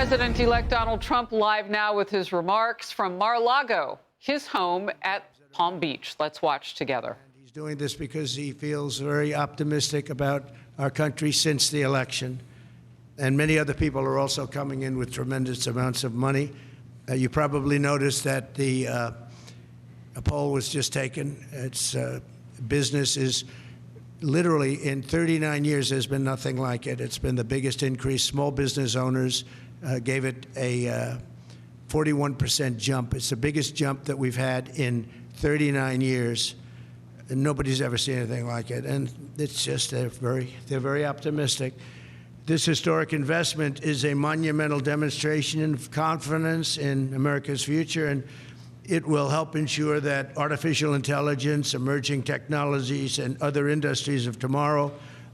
President-elect Donald Trump live now with his remarks from Mar-a-Lago, his home at Palm Beach. Let's watch together. He's doing this because he feels very optimistic about our country since the election. And many other people are also coming in with tremendous amounts of money. You probably noticed that a poll was just taken. It's business is literally in 39 years, there's been nothing like it. It's been the biggest increase. Small business owners gave it a 41% jump. It's the biggest jump that we've had in 39 years. And nobody's ever seen anything like it. And it's just they're very optimistic. This historic investment is a monumental demonstration of confidence in America's future, and it will help ensure that artificial intelligence, emerging technologies, and other industries of tomorrow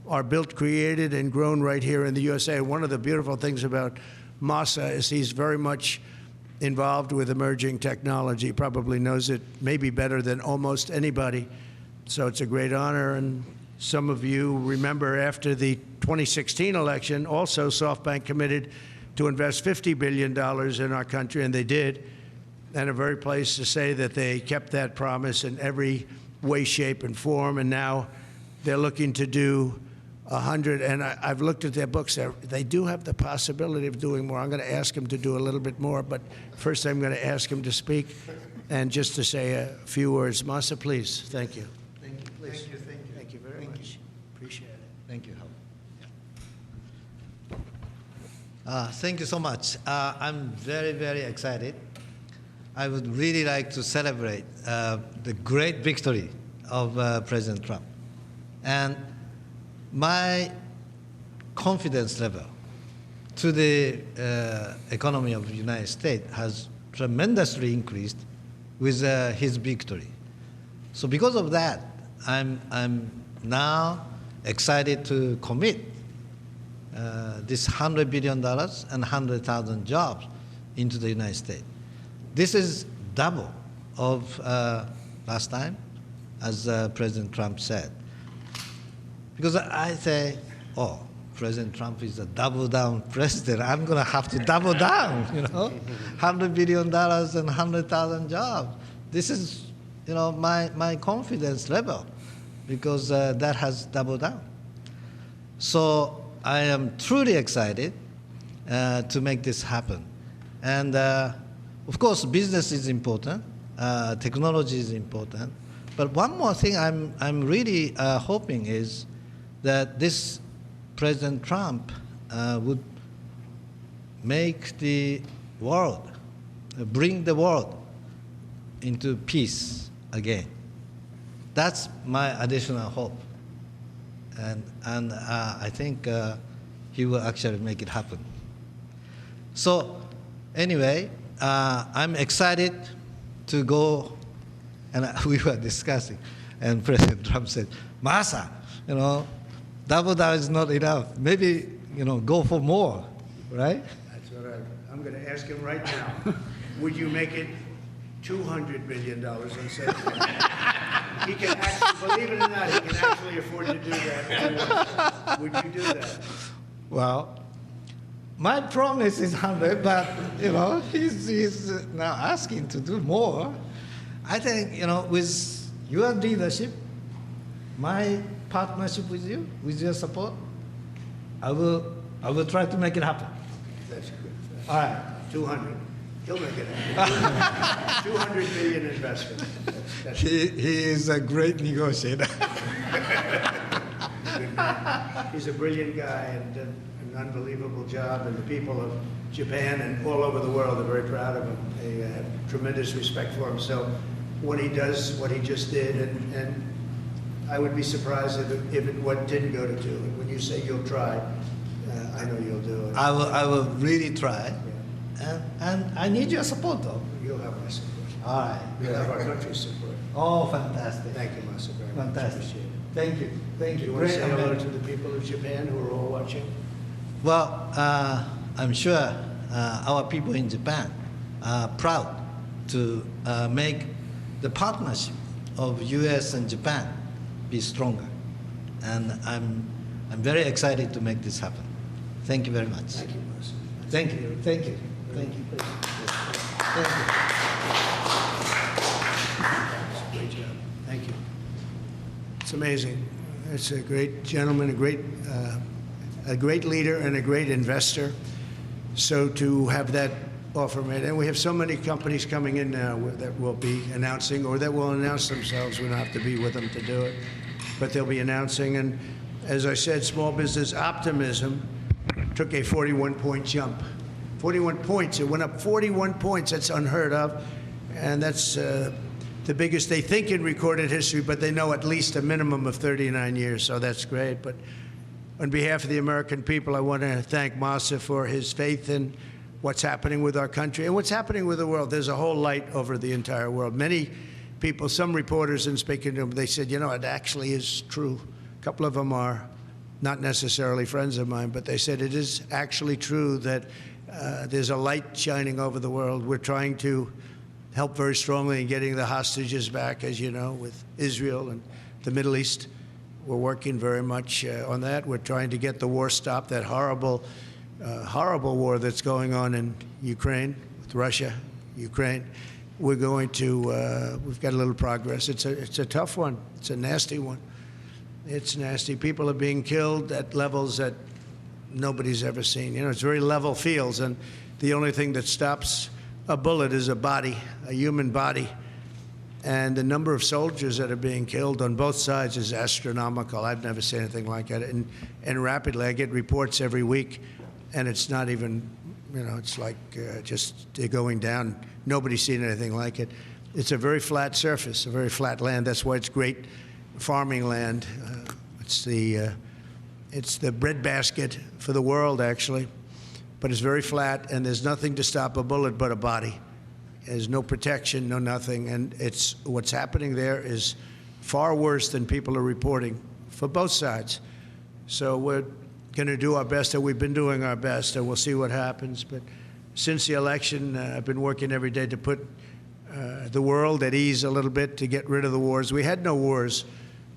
are built, created, and grown right here in the USA. One of the beautiful things about Masa is he's very much involved with emerging technology. He probably knows it maybe better than almost anybody. So it's a great honor. And some of you remember after the 2016 election, also SoftBank committed to invest $50 billion in our country, and they did. And I'm very pleased to say that they kept that promise in every way, shape, and form. And now they're looking to do 100. And I've looked at their books. They do have the possibility of doing more. I'm going to ask them to do a little bit more. But first, I'm going to ask them to speak and just to say a few words. Masa, please. Thank you. Thank you. Please. Thank you. Thank you. Thank you very much. Appreciate it. Thank you, Howard. Thank you so much. I'm very, very excited. I would really like to celebrate the great victory of President Trump. And my confidence level to the economy of the United States has tremendously increased with his victory. So because of that, I'm now excited to commit this $100 billion and 100,000 jobs into the United States. This is double of last time, as President Trump said. Because I say, oh, President Trump is a double-down president. I'm going to have to double down, $100 billion and 100,000 jobs. This is, my confidence level, because that has doubled down. So I am truly excited to make this happen. And of course, business is important, technology is important, but one more thing I'm really hoping is that this President Trump would make the world, bring the world into peace again. That's my additional hope, and I think he will actually make it happen. So anyway, I'm excited to go, and we were discussing, and President Trump said, Masa, double down is not enough. Maybe, go for more, right? That's what I'm going to ask him right now. Would you make it $200 billion instead of that? He can actually, believe it or not, he can actually afford to do that. Would you do that? Well, my promise is 100, but he's now asking to do more. I think with your leadership, my partnership with you, with your support, I will try to make it happen. That's good. All right. 200. He'll make it happen. 200 billion investment. He is a great negotiator. Good man. He's a brilliant guy and did an unbelievable job, and the people of Japan and all over the world are very proud of him. They have tremendous respect for him. So what he does, what he just did, and I would be surprised if it didn't go to 2. When you say you'll try, I know you'll do it. I will really try. Yeah. And I need your support, though. You'll have my support. All right. You'll have our country's support. Oh, fantastic. Thank you, Masa, very much. Fantastic. Appreciate it. Thank you. Thank Do you. you want to say hello Great. to the people of Japan who are all watching? Well, I'm sure our people in Japan are proud to make the partnership of U.S. and Japan be stronger. And I'm very excited to make this happen. Thank you very much. Thank you, Masa. Thank you. Thank you. Thank you. Thank you. Great job. Thank you. It's amazing. It's a great gentleman, a great leader, and a great investor. So to have that offer made, and we have so many companies coming in now that will be announcing, or that will announce themselves. We don't have to be with them to do it, but they'll be announcing. And as I said, small business optimism took a 41-point jump. 41 points. It went up 41 points. That's unheard of, and that's the biggest they think in recorded history, but they know at least a minimum of 39 years, so that's great. But on behalf of the American people, I want to thank Masa for his faith in what's happening with our country and what's happening with the world. There's a whole light over the entire world. Many people, some reporters, in speaking to them, they said, you know, it actually is true. A couple of them are not necessarily friends of mine, but they said it is actually true that there's a light shining over the world. We're trying to help very strongly in getting the hostages back, as you know, with Israel and the Middle East. We're working very much on that. We're trying to get the war stopped, that horrible, horrible war that's going on in Ukraine, with Russia, Ukraine. We're going to, we've got a little progress. It's a tough one. It's a nasty one. It's nasty. People are being killed at levels that nobody's ever seen. You know, it's very level fields, and the only thing that stops a bullet is a body, a human body. And the number of soldiers that are being killed on both sides is astronomical. I've never seen anything like that. And rapidly, I get reports every week, and it's not even, you know, it's like just they're going down. Nobody's seen anything like it. It's a very flat surface, a very flat land. That's why it's great farming land. It's the breadbasket for the world, actually. But it's very flat, and there's nothing to stop a bullet but a body. There's no protection, no nothing, and it's what's happening there is far worse than people are reporting for both sides. So we're going to do our best, and we've been doing our best, and we'll see what happens. But since the election, I've been working every day to put the world at ease a little bit, to get rid of the wars. We had no wars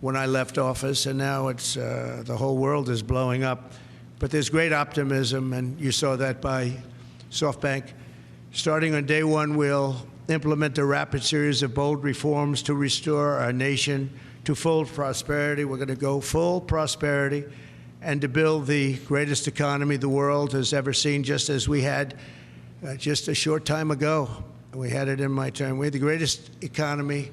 when I left office, and now it's the whole world is blowing up. But there's great optimism, and you saw that by SoftBank. Starting on day one, we'll implement a rapid series of bold reforms to restore our nation to full prosperity. We're going to go full prosperity and to build the greatest economy the world has ever seen, just as we had just a short time ago. We had it in my term. We had the greatest economy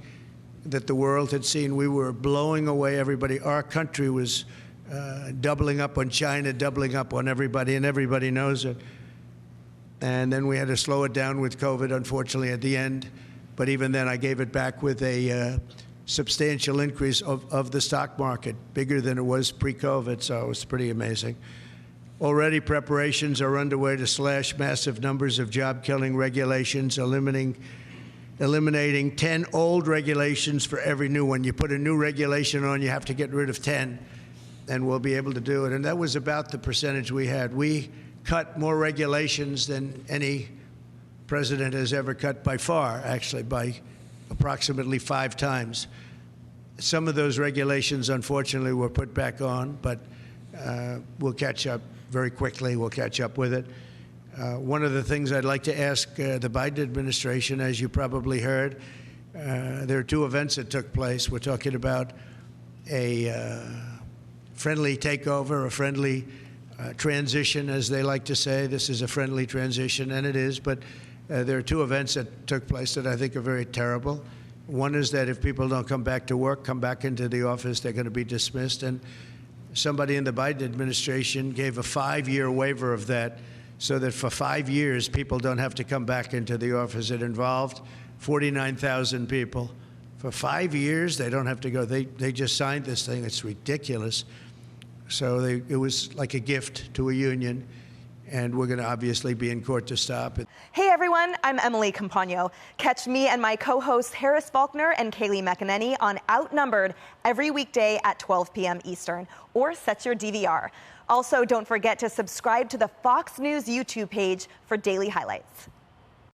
that the world had seen. We were blowing away everybody. Our country was doubling up on China, doubling up on everybody, and everybody knows it. And then we had to slow it down with COVID, unfortunately, at the end. But even then, I gave it back with a substantial increase of the stock market, bigger than it was pre-COVID, so it was pretty amazing. Already, preparations are underway to slash massive numbers of job-killing regulations, eliminating 10 old regulations for every new one. You put a new regulation on, you have to get rid of 10, and we'll be able to do it. And that was about the percentage we had. We cut more regulations than any president has ever cut, by far, actually, by approximately 5 times. Some of those regulations, unfortunately, were put back on, but we'll catch up very quickly. We'll catch up with it. One of the things I'd like to ask the Biden administration, as you probably heard, there are 2 events that took place. We're talking about a friendly takeover, a friendly transition, as they like to say. This is a friendly transition, and it is, but there are 2 events that took place that I think are very terrible. One is that if people don't come back to work, come back into the office, they're going to be dismissed. And somebody in the Biden administration gave a 5-year waiver of that, so that for 5 years, people don't have to come back into the office. It involved 49,000 people. For 5 years, they don't have to go. They just signed this thing. It's ridiculous. So it was like a gift to a union, and we're going to obviously be in court to stop it. Hey everyone, I'm Emily Campagno. Catch me and my co-hosts Harris Faulkner and Kaylee McEnany on Outnumbered every weekday at 12 p.m. Eastern, or set your DVR. Also, don't forget to subscribe to the Fox News YouTube page for daily highlights.